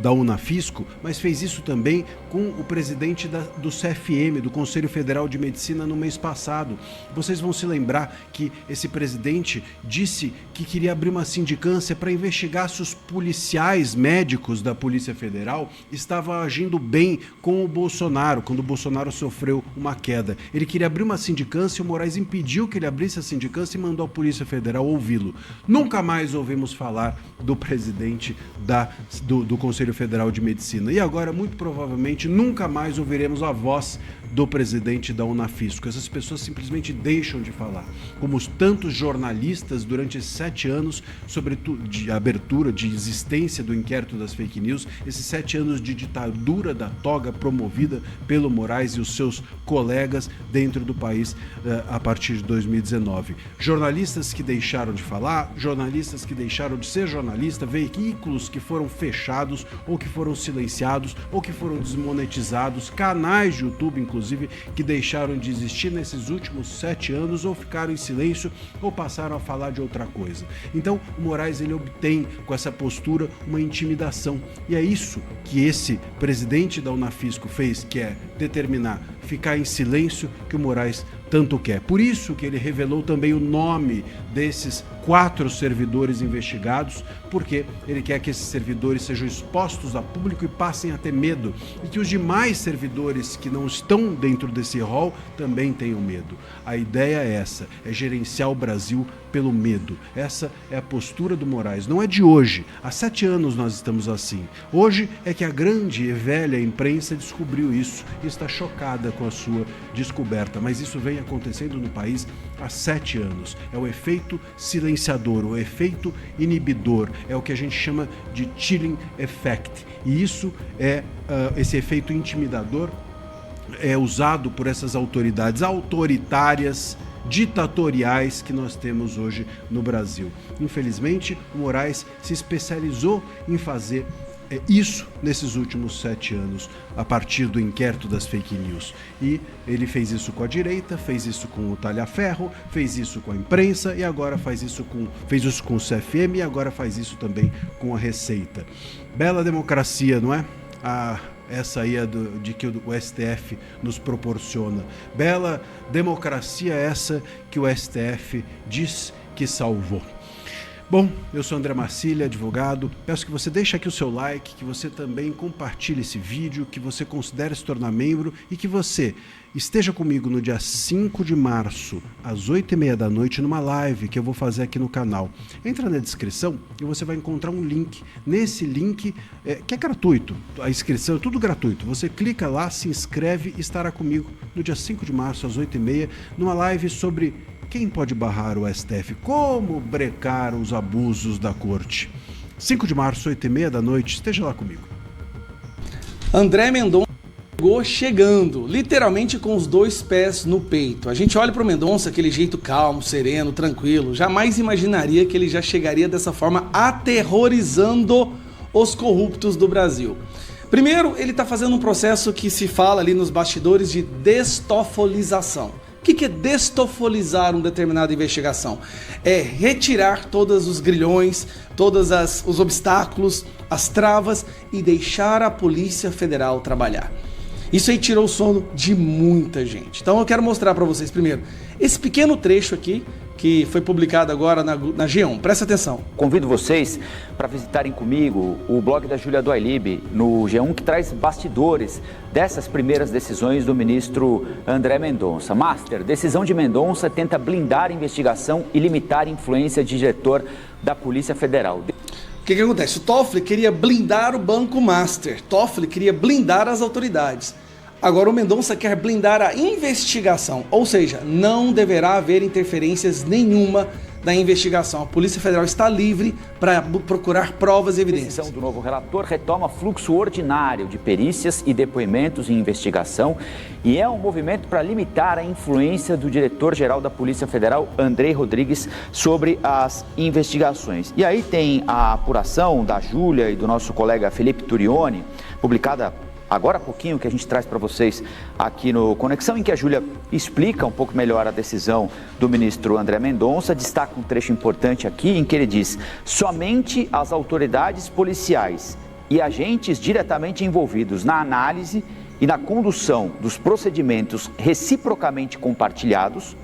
M: da Unafisco, mas fez isso também com o presidente do CFM, do Conselho Federal de Medicina, no mês passado. Vocês vão se lembrar que esse presidente disse que queria abrir uma sindicância para investigar se os policiais médicos da Polícia Federal estavam agindo bem com o Bolsonaro, quando o Bolsonaro sofreu uma queda. Ele queria abrir uma sindicância e o Moraes impediu que ele abrisse a sindicância e mandou a Polícia Federal ouvi-lo. Nunca mais ouvimos falar do presidente do Conselho Federal de Medicina. E agora, muito provavelmente, nunca mais ouviremos a voz do presidente da Unafisco. Essas pessoas simplesmente deixam de falar. Como tantos jornalistas durante esses 7 anos, sobretudo de abertura, de existência do inquérito das fake news, esses 7 anos de ditadura da toga promovida pelo Moraes e os seus colegas dentro do país a partir de 2019. Jornalistas que deixaram de falar, jornalistas que deixaram de ser jornalista, veículos que foram fechados ou que foram silenciados ou que foram desmonetizados, canais de YouTube, inclusive, inclusive, que deixaram de existir nesses últimos 7 anos, ou ficaram em silêncio, ou passaram a falar de outra coisa. Então, o Moraes, ele obtém, com essa postura, uma intimidação. E é isso que esse presidente da Unafisco fez, que é determinar ficar em silêncio, que o Moraes tanto quer. Por isso que ele revelou também o nome desses 4 servidores investigados, porque ele quer que esses servidores sejam expostos a público e passem a ter medo, e que os demais servidores que não estão dentro desse rol também tenham medo. A ideia é essa, é gerenciar o Brasil pelo medo. Essa é a postura do Moraes. Não é de hoje. Há 7 anos nós estamos assim. Hoje é que a grande e velha imprensa descobriu isso e está chocada com a sua descoberta. Mas isso vem acontecendo no país há 7 anos. É o efeito silenciador, o efeito inibidor. É o que a gente chama de chilling effect. E isso é esse efeito intimidador é usado por essas autoridades autoritárias, ditatoriais que nós temos hoje no Brasil. Infelizmente, o Moraes se especializou em fazer isso nesses últimos 7 anos, a partir do inquérito das fake news. E ele fez isso com a direita, fez isso com o talha-ferro, fez isso com a imprensa e agora fez isso com o CFM e agora faz isso também com a Receita. Bela democracia, não é? Essa aí é de que o STF nos proporciona. Bela democracia essa que o STF diz que salvou. Bom, eu sou André Marcília, advogado. Peço que você deixe aqui o seu like, que você também compartilhe esse vídeo, que você considere se tornar membro e que você esteja comigo no dia 5 de março, às 8h30 da noite, numa live que eu vou fazer aqui no canal. Entra na descrição e você vai encontrar um link. Nesse link, que é gratuito, a inscrição é tudo gratuito. Você clica lá, se inscreve e estará comigo no dia 5 de março, às 8h30, numa live sobre quem pode barrar o STF, como brecar os abusos da corte. 5 de março, 8h30 da noite, esteja lá comigo.
O: André Mendonça chegou chegando, literalmente com os 2 pés no peito. A gente olha para o Mendonça, aquele jeito calmo, sereno, tranquilo, jamais imaginaria que ele já chegaria dessa forma aterrorizando os corruptos do Brasil. Primeiro, ele está fazendo um processo que se fala ali nos bastidores de destofolização. O que é destofolizar uma determinada investigação? É retirar todos os grilhões, todos os obstáculos, as travas e deixar a Polícia Federal trabalhar. Isso aí tirou o sono de muita gente. Então eu quero mostrar para vocês primeiro esse pequeno trecho aqui, que foi publicado agora na G1. Presta atenção.
P: Convido vocês para visitarem comigo o blog da Júlia Doilib no G1, que traz bastidores dessas primeiras decisões do ministro André Mendonça. Master, decisão de Mendonça tenta blindar a investigação e limitar a influência de diretor da Polícia Federal.
O: O que acontece? O Toffoli queria blindar o Banco Master. Toffoli queria blindar as autoridades. Agora o Mendonça quer blindar a investigação, ou seja, não deverá haver interferências nenhuma da investigação. A Polícia Federal está livre para procurar provas e evidências.
P: A decisão do novo relator retoma fluxo ordinário de perícias e depoimentos em investigação e é um movimento para limitar a influência do diretor-geral da Polícia Federal, Andrei Rodrigues, sobre as investigações. E aí tem a apuração da Júlia e do nosso colega Felipe Turioni, publicada agora há pouquinho, que a gente traz para vocês aqui no Conexão, em que a Júlia explica um pouco melhor a decisão do ministro André Mendonça, destaca um trecho importante aqui em que ele diz: somente as autoridades policiais e agentes diretamente envolvidos na análise e na condução dos procedimentos reciprocamente compartilhados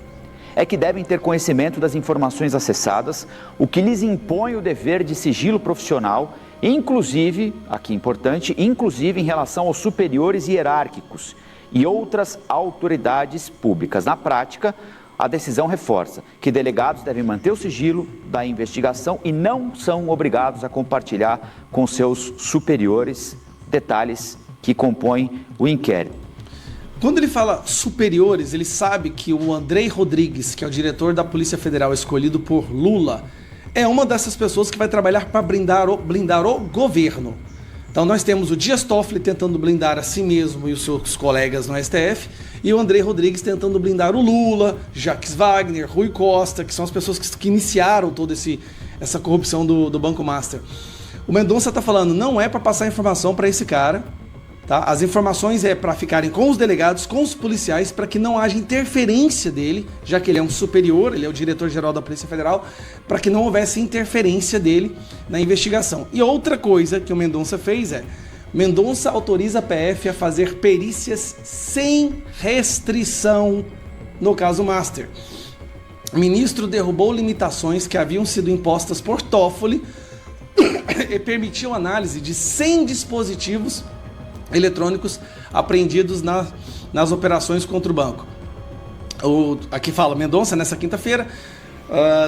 P: é que devem ter conhecimento das informações acessadas, o que lhes impõe o dever de sigilo profissional, inclusive, aqui importante, inclusive em relação aos superiores hierárquicos e outras autoridades públicas. Na prática, a decisão reforça que delegados devem manter o sigilo da investigação e não são obrigados a compartilhar com seus superiores detalhes que compõem o inquérito.
O: Quando ele fala superiores, ele sabe que o Andrei Rodrigues, que é o diretor da Polícia Federal escolhido por Lula, é uma dessas pessoas que vai trabalhar para blindar o governo. Então nós temos o Dias Toffoli tentando blindar a si mesmo e os seus colegas no STF, e o Andrei Rodrigues tentando blindar o Lula, Jacques Wagner, Rui Costa, que são as pessoas que iniciaram toda essa corrupção do Banco Master. O Mendonça está falando, não é para passar informação para esse cara, Tá? As informações é para ficarem com os delegados, com os policiais, para que não haja interferência dele, já que ele é um superior, ele é o diretor-geral da Polícia Federal, para que não houvesse interferência dele na investigação. E outra coisa que o Mendonça fez Mendonça autoriza a PF a fazer perícias sem restrição no caso Master. O ministro derrubou limitações que haviam sido impostas por Toffoli e permitiu análise de 100 dispositivos eletrônicos apreendidos nas operações contra o banco. Aqui fala Mendonça, nessa quinta-feira,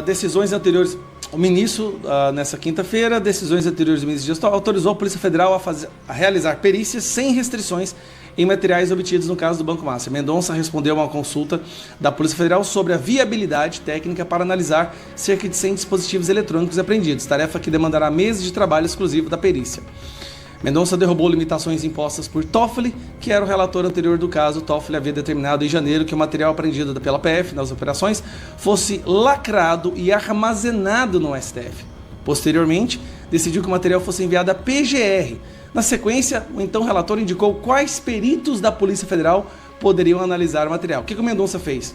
O: decisões anteriores, o ministro, nessa quinta-feira, decisões anteriores do ministro Dias Toffoli autorizou a Polícia Federal a realizar perícias sem restrições em materiais obtidos no caso do Banco Master. Mendonça respondeu a uma consulta da Polícia Federal sobre a viabilidade técnica para analisar cerca de 100 dispositivos eletrônicos apreendidos, tarefa que demandará meses de trabalho exclusivo da perícia. Mendonça derrubou limitações impostas por Toffoli, que era o relator anterior do caso. Toffoli havia determinado em janeiro que o material apreendido pela PF nas operações fosse lacrado e armazenado no STF. Posteriormente, decidiu que o material fosse enviado à PGR. Na sequência, o então relator indicou quais peritos da Polícia Federal poderiam analisar o material. O que o Mendonça fez?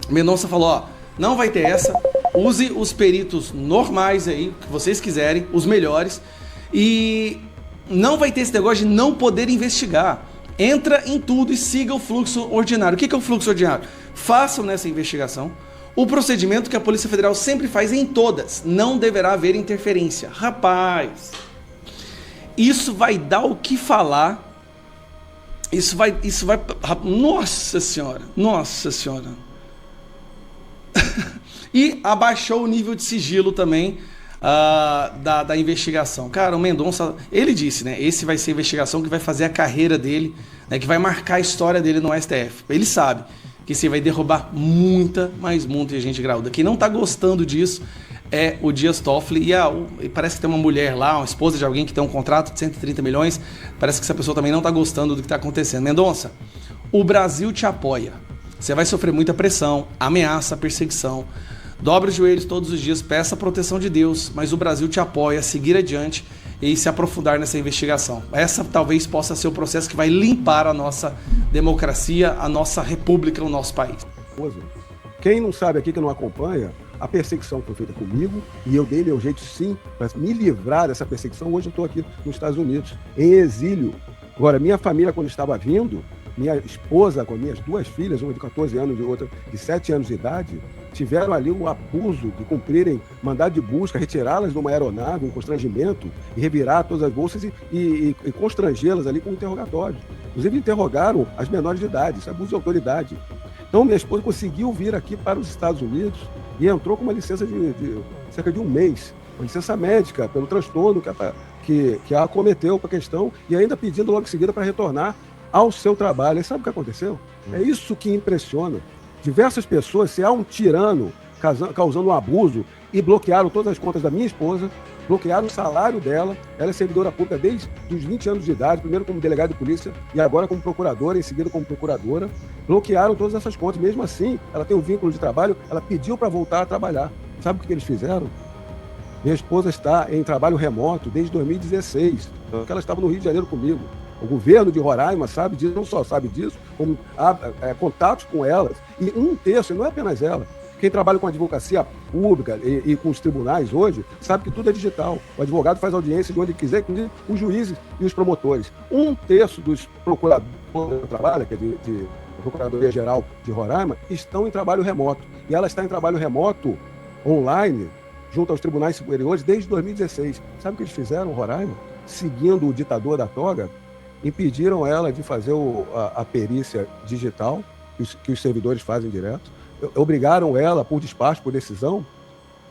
O: O Mendonça falou, não vai ter essa, use os peritos normais aí, que vocês quiserem, os melhores, e não vai ter esse negócio de não poder investigar. Entra em tudo e siga o fluxo ordinário. O que é o fluxo ordinário? Façam nessa investigação o procedimento que a Polícia Federal sempre faz em todas. Não deverá haver interferência. Rapaz, isso vai dar o que falar. Isso vai... Nossa Senhora. E abaixou o nível de sigilo também da investigação. Cara, o Mendonça, ele disse, né? Esse vai ser a investigação que vai fazer a carreira dele, né, que vai marcar a história dele no STF. Ele sabe que você vai derrubar muita gente graúda. Quem não tá gostando disso é o Dias Toffoli e parece que tem uma mulher lá, uma esposa de alguém que tem um contrato de 130 milhões. Parece que essa pessoa também não tá gostando do que tá acontecendo. Mendonça, o Brasil te apoia. Você vai sofrer muita pressão, ameaça, perseguição. Dobre os joelhos todos os dias, peça a proteção de Deus, mas o Brasil te apoia a seguir adiante e se aprofundar nessa investigação. Essa talvez possa ser o processo que vai limpar a nossa democracia, a nossa república, o nosso país.
E: Quem não sabe aqui, que não acompanha, a perseguição foi feita comigo e eu dei meu jeito sim para me livrar dessa perseguição. Hoje eu estou aqui nos Estados Unidos, em exílio. Agora, minha família, quando estava vindo, minha esposa com minhas duas filhas, uma de 14 anos e outra de 7 anos de idade, tiveram ali o abuso de cumprirem mandado de busca, retirá-las de uma aeronave, um constrangimento, e revirar todas as bolsas e constrangê-las ali com um interrogatório. Inclusive interrogaram as menores de idade, isso é abuso de autoridade. Então minha esposa conseguiu vir aqui para os Estados Unidos e entrou com uma licença de cerca de um mês, uma licença médica pelo transtorno que a acometeu com a questão e ainda pedindo logo em seguida para retornar ao seu trabalho. E sabe o que aconteceu? É isso que impressiona. Diversas pessoas, se há um tirano causando um abuso, e bloquearam todas as contas da minha esposa, bloquearam o salário dela. Ela é servidora pública desde os 20 anos de idade, primeiro como delegada de polícia e agora como procuradora, em seguida como procuradora. Bloquearam todas essas contas. Mesmo assim, ela tem um vínculo de trabalho, ela pediu para voltar a trabalhar. Sabe o que eles fizeram? Minha esposa está em trabalho remoto desde 2016, porque ela estava no Rio de Janeiro comigo. O governo de Roraima sabe disso, não só sabe disso, como há contatos com elas. E um terço, e não é apenas ela, quem trabalha com a advocacia pública e com os tribunais hoje, sabe que tudo é digital. O advogado faz audiência de onde quiser, inclusive os juízes e os promotores. Um terço dos procuradores do trabalho, que é de Procuradoria-Geral de Roraima, estão em trabalho remoto. E ela está em trabalho remoto, online, junto aos tribunais superiores, desde 2016. Sabe o que eles fizeram, Roraima? Seguindo o ditador da toga, impediram ela de fazer a perícia digital, que os servidores fazem direto, obrigaram ela, por despacho, por decisão,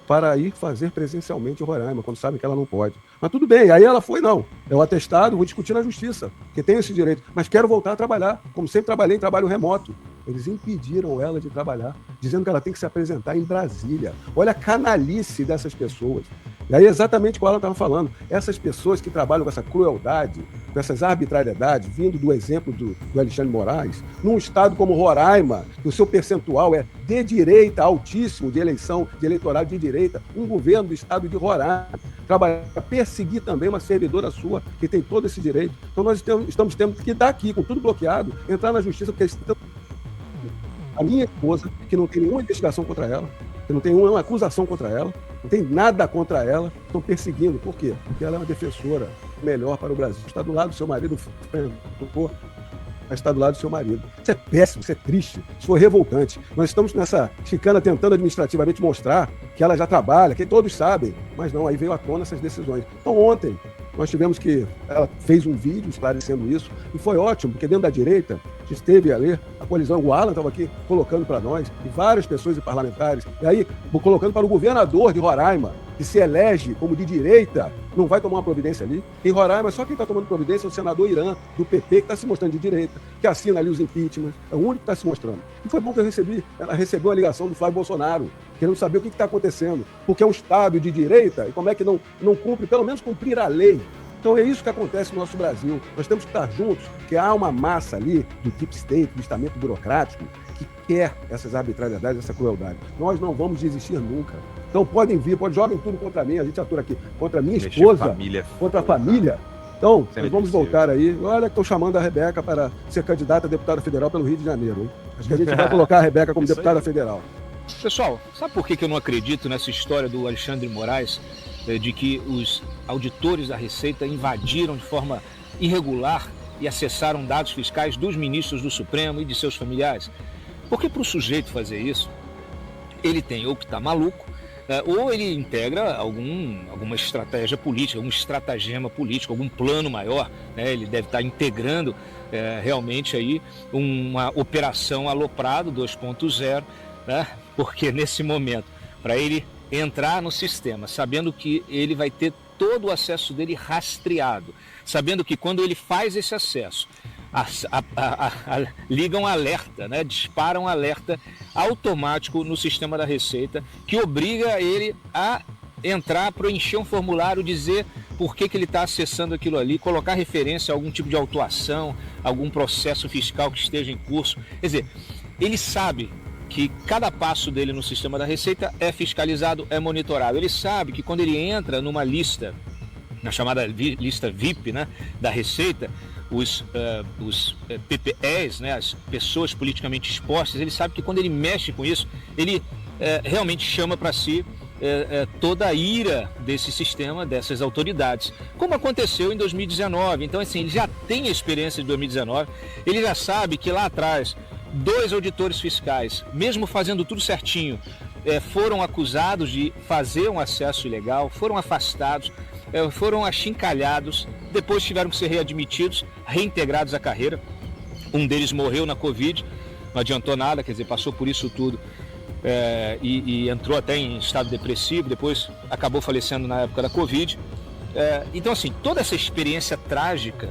E: para ir fazer presencialmente em Roraima, quando sabem que ela não pode. Mas tudo bem, aí ela foi, não. É o atestado, vou discutir na justiça, que tem esse direito, mas quero voltar a trabalhar, como sempre trabalhei em trabalho remoto. Eles impediram ela de trabalhar, dizendo que ela tem que se apresentar em Brasília. Olha a canalice dessas pessoas. E aí exatamente o que ela estava falando. Essas pessoas que trabalham com essa crueldade, com essas arbitrariedades, vindo do exemplo do Alexandre Moraes, num estado como Roraima, que o seu percentual é de direita, altíssimo, de eleição, de eleitorado de direita, um governo do estado de Roraima, trabalhar, perseguir também uma servidora sua, que tem todo esse direito. Então nós estamos tendo que estar aqui, com tudo bloqueado, entrar na justiça, porque a minha esposa, que não tem nenhuma investigação contra ela, que não tem nenhuma acusação contra ela, não tem nada contra ela, estão perseguindo. Por quê? Porque ela é uma defensora melhor para o Brasil. Está do lado do seu marido, está do lado do seu marido. Isso é péssimo, isso é triste, isso foi revoltante. Nós estamos nessa chicana tentando administrativamente mostrar que ela já trabalha, que todos sabem, mas não, aí veio à tona essas decisões. Então ontem nós tivemos que, ela fez um vídeo esclarecendo isso, e foi ótimo, porque dentro da direita, a gente teve ali a colisão, o Alan estava aqui colocando para nós, e várias pessoas e parlamentares, e aí colocando para o governador de Roraima, que se elege como de direita, não vai tomar uma providência ali. Em Roraima, só quem está tomando providência é o senador Irã, do PP, que está se mostrando de direita, que assina ali os impeachments, é o único que está se mostrando. E foi bom que ela recebeu uma ligação do Flávio Bolsonaro, querendo saber o que está acontecendo, porque é um Estado de direita, e como é que não cumpre, pelo menos cumprir a lei. Então é isso que acontece no nosso Brasil. Nós temos que estar juntos, porque há uma massa ali do deep state, do estamento burocrático, que quer essas arbitrariedades, essa crueldade. Nós não vamos desistir nunca. Então podem vir, joguem tudo contra mim, a gente atura aqui, contra a minha esposa, contra a família. Então, nós vamos voltar aí. Olha que estou chamando a Rebeca para ser candidata a deputada federal pelo Rio de Janeiro, hein? Acho que a gente vai colocar a Rebeca como deputada federal.
Q: Pessoal, sabe por que eu não acredito nessa história do Alexandre de Moraes, de que os auditores da Receita invadiram de forma irregular e acessaram dados fiscais dos ministros do Supremo e de seus familiares? Porque para o sujeito fazer isso, ele tem ou que está maluco, ou ele integra alguma estratégia política, algum estratagema político, algum plano maior, né? Ele deve estar integrando realmente aí uma operação Aloprado 2.0, né? Porque nesse momento, para ele entrar no sistema, sabendo que ele vai ter todo o acesso dele rastreado, sabendo que quando ele faz esse acesso, ligam alerta, né? Disparam alerta automático no sistema da Receita, que obriga ele a entrar, preencher um formulário, dizer por que ele está acessando aquilo ali, colocar referência a algum tipo de autuação, algum processo fiscal que esteja em curso. Quer dizer, ele sabe que cada passo dele no sistema da Receita é fiscalizado, é monitorado. Ele sabe que quando ele entra numa lista, na chamada lista VIP, né, da Receita, os PPEs, né, as pessoas politicamente expostas, ele sabe que quando ele mexe com isso, ele realmente chama para si toda a ira desse sistema, dessas autoridades, como aconteceu em 2019. Então, assim, ele já tem a experiência de 2019, ele já sabe que lá atrás 2 auditores fiscais, mesmo fazendo tudo certinho, foram acusados de fazer um acesso ilegal, foram afastados, foram achincalhados, depois tiveram que ser readmitidos, reintegrados à carreira. Um deles morreu na Covid, não adiantou nada, quer dizer, passou por isso tudo e entrou até em estado depressivo, depois acabou falecendo na época da Covid. Então, assim, toda essa experiência trágica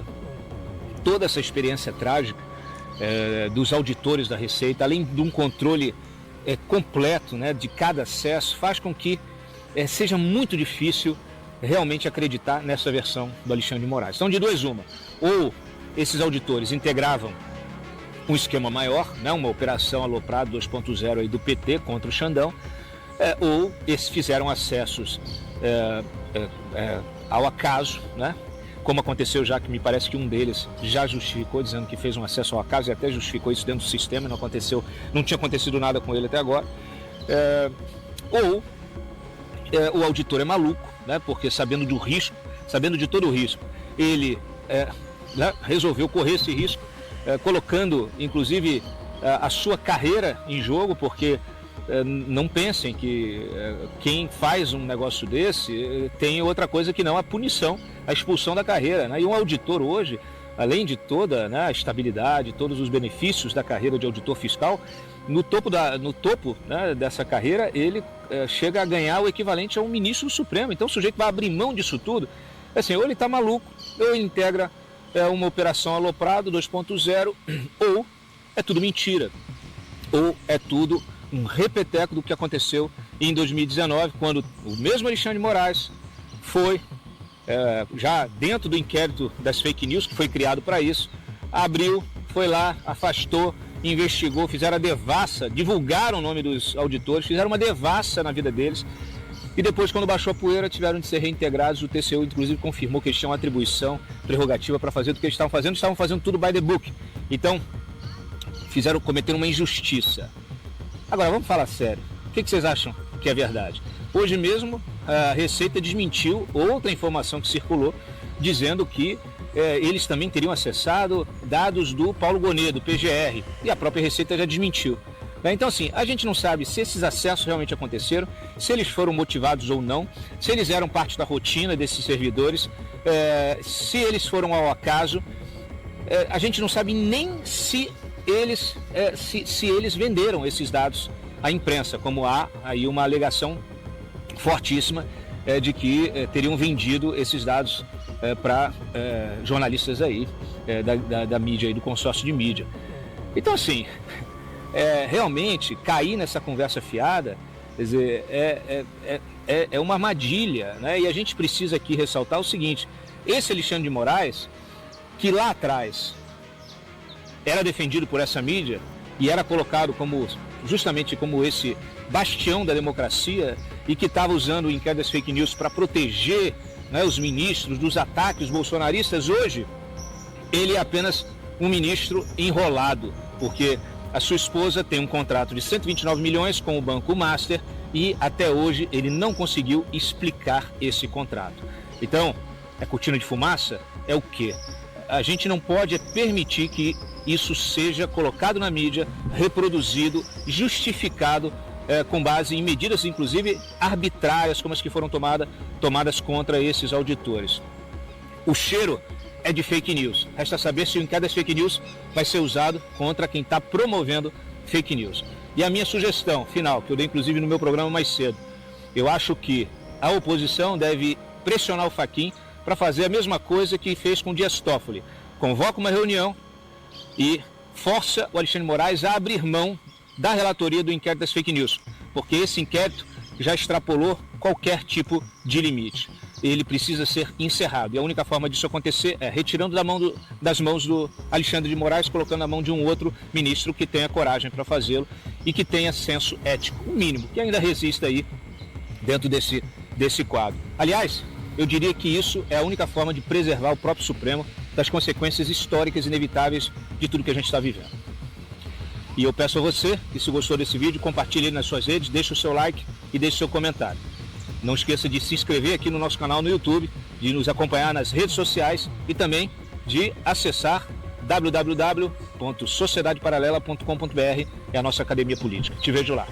Q: dos auditores da Receita, além de um controle completo, né, de cada acesso, faz com que seja muito difícil realmente acreditar nessa versão do Alexandre de Moraes. Então, de duas uma, ou esses auditores integravam um esquema maior, né, uma operação Aloprado 2.0 aí do PT contra o Xandão, ou eles fizeram acessos ao acaso, né? Como aconteceu já, que me parece que um deles já justificou, dizendo que fez um acesso ao acaso e até justificou isso dentro do sistema, não tinha acontecido nada com ele até agora. Ou o auditor é maluco, né, porque sabendo do risco, sabendo de todo o risco, ele resolveu correr esse risco, colocando inclusive a sua carreira em jogo, porque não pensem que quem faz um negócio desse tem outra coisa que não a punição, a expulsão da carreira, né? E um auditor hoje, além de toda, né, a estabilidade, todos os benefícios da carreira de auditor fiscal, no topo, né, dessa carreira, ele chega a ganhar o equivalente a um ministro do Supremo. Então o sujeito vai abrir mão disso tudo. Assim, ou ele está maluco, ou ele integra uma operação Aloprado 2.0, ou é tudo mentira, ou é tudo um repeteco do que aconteceu em 2019, quando o mesmo Alexandre de Moraes foi, já dentro do inquérito das fake news, que foi criado para isso, abriu, foi lá, afastou, investigou, fizeram a devassa, divulgaram o nome dos auditores, fizeram uma devassa na vida deles, E depois, quando baixou a poeira, tiveram de ser reintegrados. O TCU, inclusive, confirmou que eles tinham atribuição, prerrogativa para fazer o que eles estavam fazendo tudo by the book. Então, cometeram uma injustiça. Agora, vamos falar sério. O que vocês acham que é verdade? Hoje mesmo, a Receita desmentiu outra informação que circulou, dizendo que eles também teriam acessado dados do Paulo Gonet, do PGR, e a própria Receita já desmentiu. Então, assim, a gente não sabe se esses acessos realmente aconteceram, se eles foram motivados ou não, se eles eram parte da rotina desses servidores, se eles foram ao acaso. A gente não sabe nem se eles venderam esses dados à imprensa, como há aí uma alegação fortíssima de que teriam vendido esses dados para jornalistas aí, da mídia, aí, do consórcio de mídia. Então, assim, realmente cair nessa conversa fiada, quer dizer, é uma armadilha, né? E a gente precisa aqui ressaltar o seguinte: esse Alexandre de Moraes, que lá atrás era defendido por essa mídia e era colocado justamente como esse bastião da democracia, e que estava usando o inquérito das fake news para proteger, né, os ministros dos ataques bolsonaristas, hoje ele é apenas um ministro enrolado, porque a sua esposa tem um contrato de 129 milhões com o Banco Master e até hoje ele não conseguiu explicar esse contrato. Então, é cortina de fumaça? É o quê? A gente não pode permitir que isso seja colocado na mídia, reproduzido, justificado, com base em medidas, inclusive, arbitrárias, como as que foram tomadas contra esses auditores. O cheiro é de fake news. Resta saber se o inquérito das fake news vai ser usado contra quem está promovendo fake news. E a minha sugestão final, que eu dei inclusive no meu programa mais cedo, eu acho que a oposição deve pressionar o Fachin para fazer a mesma coisa que fez com o Dias Toffoli. Convoca uma reunião e força o Alexandre de Moraes a abrir mão da relatoria do inquérito das fake news, porque esse inquérito já extrapolou qualquer tipo de limite. Ele precisa ser encerrado, e a única forma disso acontecer é retirando das mãos do Alexandre de Moraes, colocando na mão de um outro ministro que tenha coragem para fazê-lo e que tenha senso ético, o mínimo, que ainda resista aí dentro desse quadro. Aliás, eu diria que isso é a única forma de preservar o próprio Supremo das consequências históricas inevitáveis de tudo que a gente está vivendo. E eu peço a você que, se gostou desse vídeo, compartilhe ele nas suas redes, deixe o seu like e deixe o seu comentário. Não esqueça de se inscrever aqui no nosso canal no YouTube, de nos acompanhar nas redes sociais e também de acessar www.sociedadeparalela.com.br, é a nossa academia política. Te vejo lá.